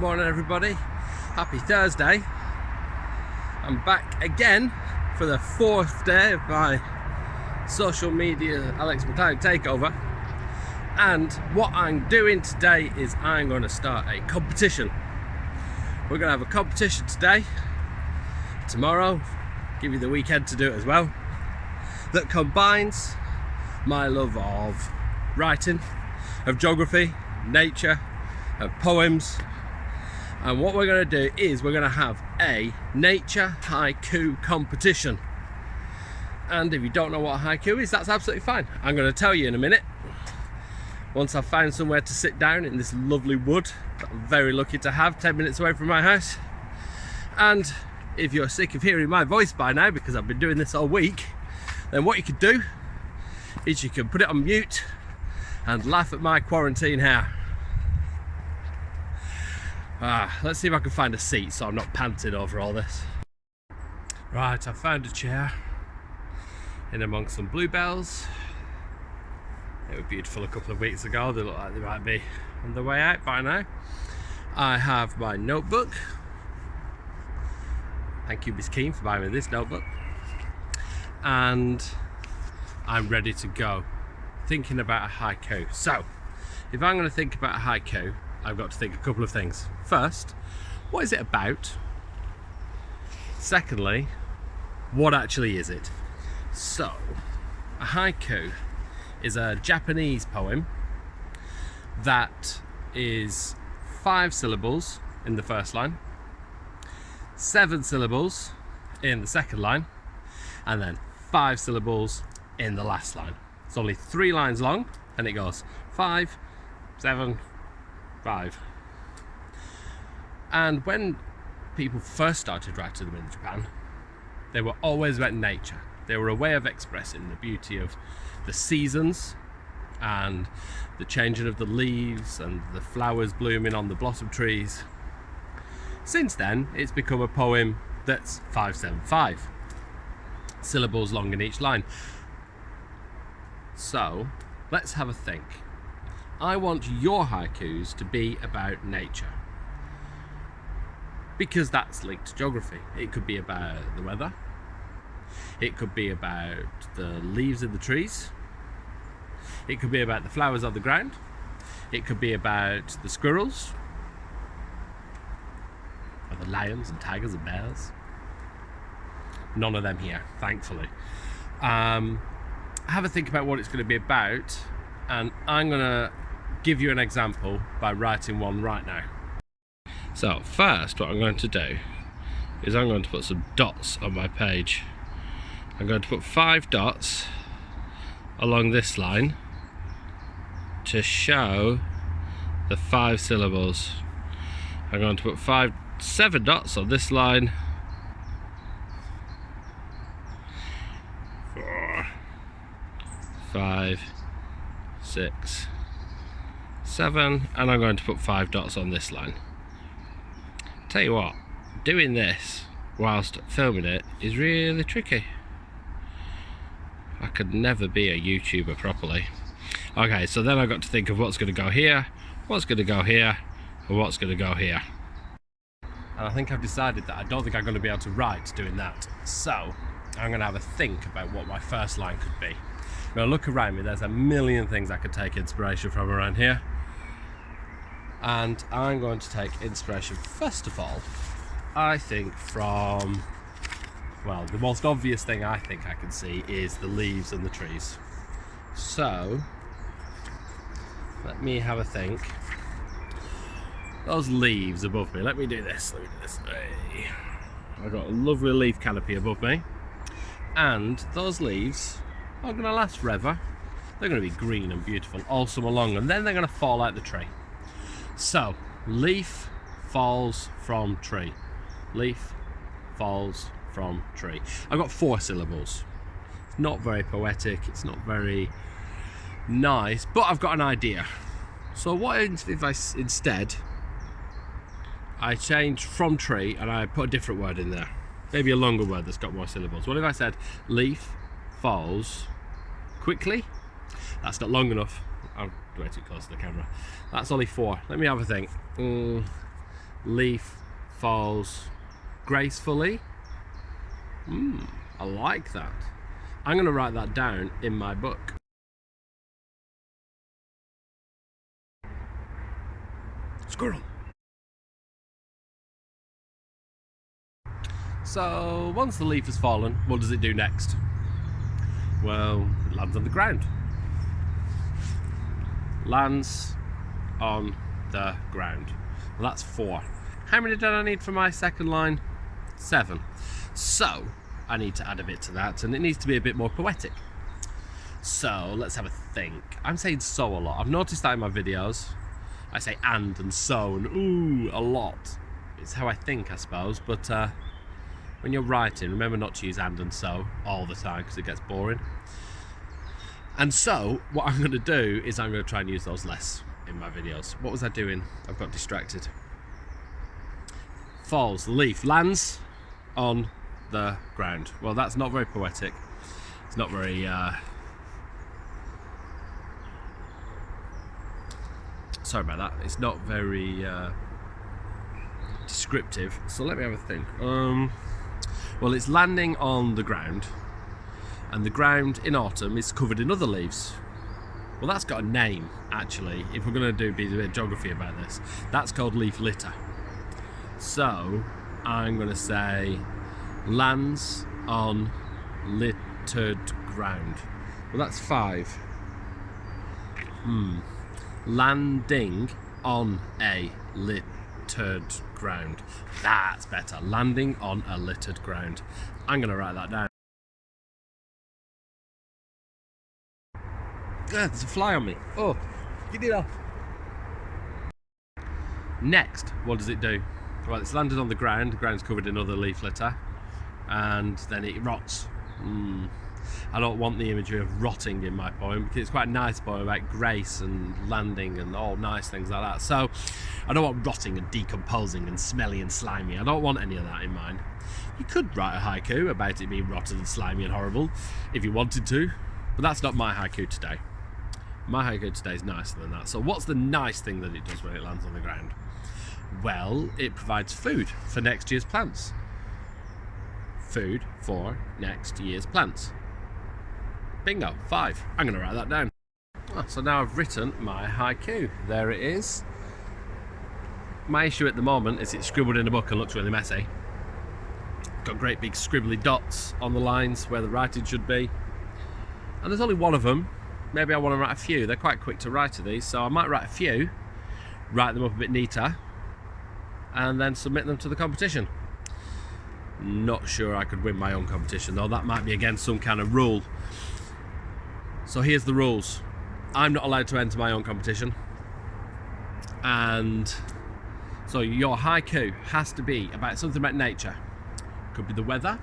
Morning everybody, happy Thursday. I'm back again for the fourth day of my social media Alex McLeod takeover, and what I'm doing today is I'm going to start a competition. We're going to have a competition today, tomorrow, give you the weekend to do it as well, that combines my love of writing, of geography, nature, of poems. And what we're going to do is we're going to have a nature haiku competition. And if you don't know what a haiku is, that's absolutely fine. I'm going to tell you in a minute, once I've found somewhere to sit down in this lovely wood that I'm very lucky to have 10 minutes away from my house. And if you're sick of hearing my voice by now, because I've been doing this all week, then what you could do is you can put it on mute and laugh at my quarantine hair. Let's see if I can find a seat so I'm not panting over all this. Right, I found a chair in amongst some bluebells. They were beautiful a couple of weeks ago. They look like they might be on the way out by now. I have my notebook. Thank you, Miss Keane, for buying me this notebook. And I'm ready to go. Thinking about a haiku. So, if I'm going to think about a haiku, I've got to think a couple of things. First, what is it about? Secondly, what actually is it? So, a haiku is a Japanese poem that is 5 syllables in the first line, 7 syllables in the second line, and then 5 syllables in the last line. It's only 3 lines long, and it goes 5, 7, 5. And when people first started writing them in Japan, they were always about nature. They were a way of expressing the beauty of the seasons and the changing of the leaves and the flowers blooming on the blossom trees. Since then, it's become a poem that's 575 syllables long in each line. So let's have a think. I want your haikus to be about nature, because that's linked to geography. It could be about the weather, it could be about the leaves in the trees, it could be about the flowers on the ground, it could be about the squirrels, or the lions and tigers and bears. None of them here, thankfully. Have a think about what it's going to be about, and I'm going to give you an example by writing one right now. So first, what I'm going to do is I'm going to put some dots on my page. I'm going to put 5 dots along this line to show the 5 syllables. I'm going to put 7 dots on this line. 4, 5, 6, 7, and I'm going to put 5 dots on this line. Tell you what, doing this whilst filming it is really tricky. I could never be a YouTuber properly. Okay, so then I've got to think of what's going to go here, what's going to go here, and what's going to go here. And I think I've decided that I don't think I'm going to be able to write doing that. So I'm going to have a think about what my first line could be. I'm going to look around me. There's a million things I could take inspiration from around here. And I'm going to take inspiration, first of all, I think from, well, the most obvious thing I think I can see is the leaves and the trees. So, let me have a think. Those leaves above me, let me do this. Hey. I've got a lovely leaf canopy above me. And those leaves are going to last forever. They're going to be green and beautiful all summer long, and then they're going to fall out the tree. So, leaf falls from tree. Leaf falls from tree. I've got 4 syllables. It's not very poetic, it's not very nice, but I've got an idea. So what if I instead I change from tree and I put a different word in there? Maybe a longer word that's got more syllables. What if I said leaf falls quickly? That's not long enough. I'm way too close to the camera. That's only 4. Let me have a think. leaf falls gracefully. I like that. I'm going to write that down in my book. Squirrel. So once the leaf has fallen, what does it do next? Well, it lands on the ground. Lands on the ground. Well, that's 4. How many did I need for my second line? 7. So I need to add a bit to that, and it needs to be a bit more poetic. So let's have a think. I'm saying so a lot. I've noticed that in my videos. I say and so and ooh a lot. It's how I think, I suppose, but when you're writing, remember not to use and so all the time because it gets boring. And so what I'm going to do is I'm going to try and use those less in my videos. What was I doing? I've got distracted. Falls, leaf, lands on the ground. Well, that's not very poetic. It's not very sorry about that. It's not very descriptive. So let me have a think. Well, it's landing on the ground, and the ground in autumn is covered in other leaves. Well, that's got a name, actually. If we're going to be a bit of geography about this, that's called leaf litter. So I'm going to say lands on littered ground. Well, that's 5. Landing on a littered ground. That's better. Landing on a littered ground. I'm going to write that down. There's a fly on me. Oh, get it off. Next, what does it do? Well, it's landed on the ground. The ground's covered in other leaf litter, and then it rots. I don't want the imagery of rotting in my poem, because it's quite a nice poem about grace and landing and all nice things like that. So I don't want rotting and decomposing and smelly and slimy. I don't want any of that in mine. You could write a haiku about it being rotten and slimy and horrible if you wanted to, but that's not my haiku today. My haiku today is nicer than that. So what's the nice thing that it does when it lands on the ground? Well, it provides food for next year's plants. Food for next year's plants. Bingo, 5. I'm going to write that down. So now I've written my haiku. There it is. My issue at the moment is it's scribbled in a book and looks really messy. Got great big scribbly dots on the lines where the writing should be. And there's only one of them. Maybe I want to write a few. They're quite quick to write to these, so I might write a few, write them up a bit neater, and then submit them to the competition. Not sure I could win my own competition though. That might be against some kind of rule. So here's the rules. I'm not allowed to enter my own competition, and so your haiku has to be about something about nature. Could be the weather,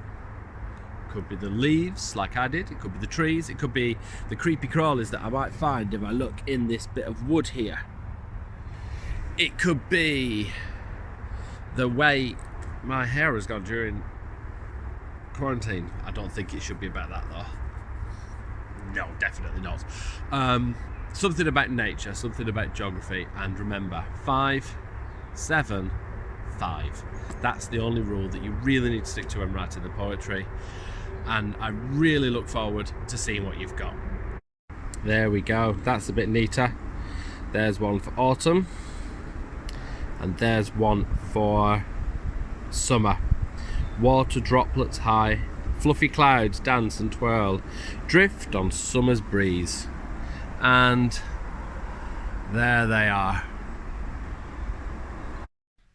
could be the leaves like I did, it could be the trees, it could be the creepy crawlies that I might find if I look in this bit of wood here. It could be the way my hair has gone during quarantine. I don't think it should be about that though. No, definitely not. Something about nature, something about geography, and remember, 5, 7, 5. That's the only rule that you really need to stick to when writing the poetry, and I really look forward to seeing what you've got. There we go, that's a bit neater. There's one for autumn, and there's one for summer. Water droplets high, fluffy clouds dance and twirl, drift on summer's breeze. And there they are.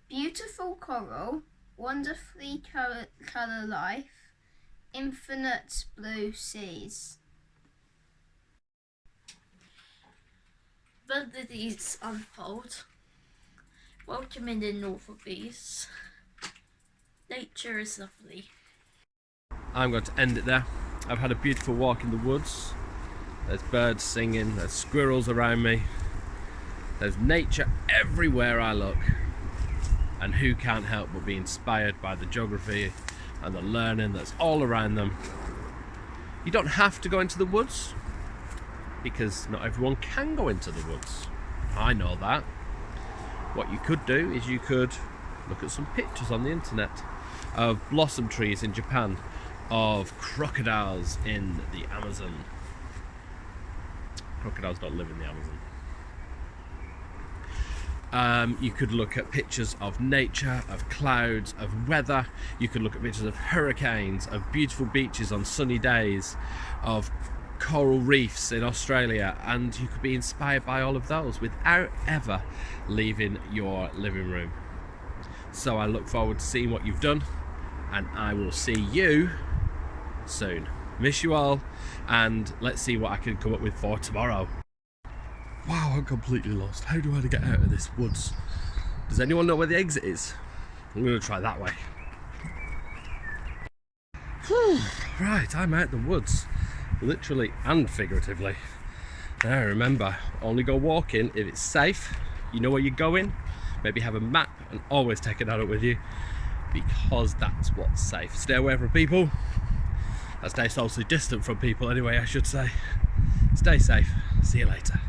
Beautiful coral, wonderfully colour life, infinite blue seas. The lilies unfold, welcoming the northern breeze. Nature is lovely. I'm going to end it there. I've had a beautiful walk in the woods. There's birds singing, there's squirrels around me. There's nature everywhere I look. And who can't help but be inspired by the geography and the learning that's all around them. You don't have to go into the woods, because not everyone can go into the woods. I know that. What you could do is you could look at some pictures on the internet of blossom trees in Japan, of crocodiles in the Amazon. Crocodiles don't live in the Amazon. You could look at pictures of nature, of clouds, of weather. You could look at pictures of hurricanes, of beautiful beaches on sunny days, of coral reefs in Australia, and you could be inspired by all of those without ever leaving your living room. So I look forward to seeing what you've done, and I will see you soon. Miss you all, and let's see what I can come up with for tomorrow. Wow, I'm completely lost. How do I get out of this woods? Does anyone know where the exit is? I'm going to try that way. Whew. Right, I'm out the woods. Literally and figuratively. Now remember, only go walking if it's safe, you know where you're going, maybe have a map and always take an adult with you, because that's what's safe. Stay away from people, and stay socially distant from people anyway, I should say. Stay safe, see you later.